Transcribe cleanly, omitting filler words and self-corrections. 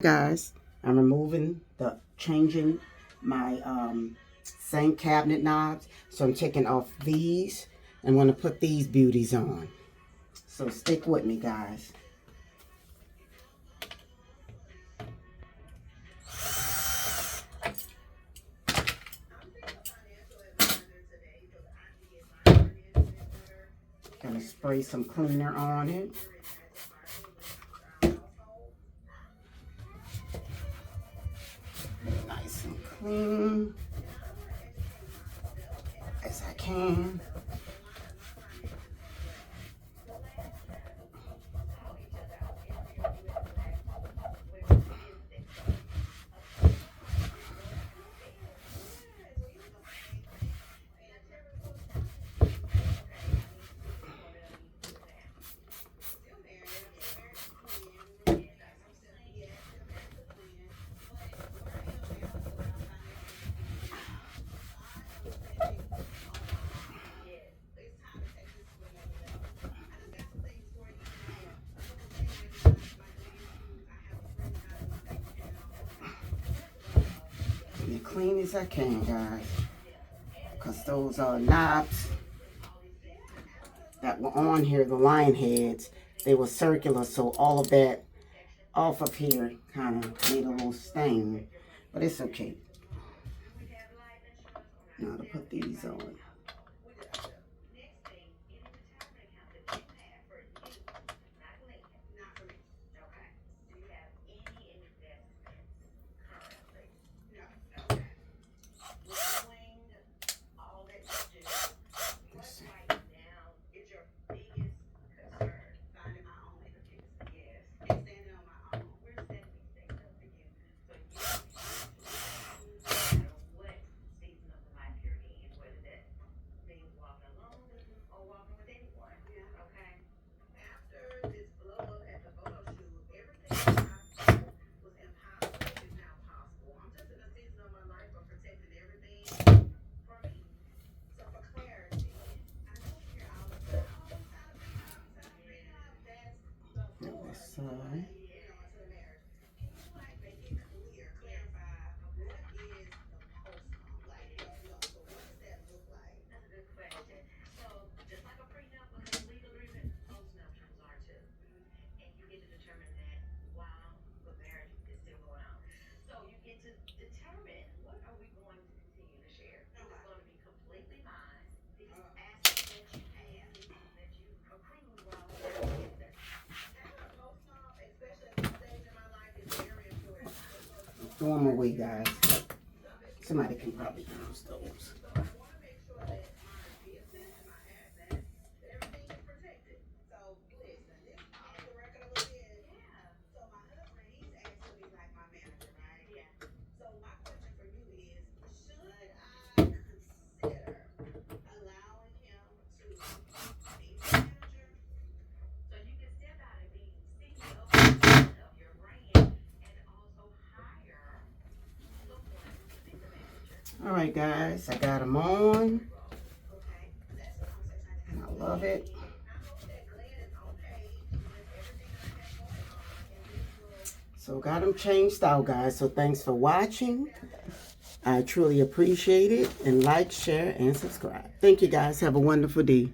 Guys, I'm changing my sink cabinet knobs. So I'm taking off these and want to put these beauties on. So stick with me, guys. Gonna spray some cleaner on it. Nice and clean as I can. As clean as I can, guys, because those are knobs that were on here, the line heads, they were circular, so all of that off of here kind of made a little stain, but it's okay. Now to put these on. This side. Throw them away, guys. Somebody can probably use those. All right, guys, I got them on. I love it. So got them changed out, guys. So thanks for watching. I truly appreciate it. And like, share, and subscribe. Thank you, guys. Have a wonderful day.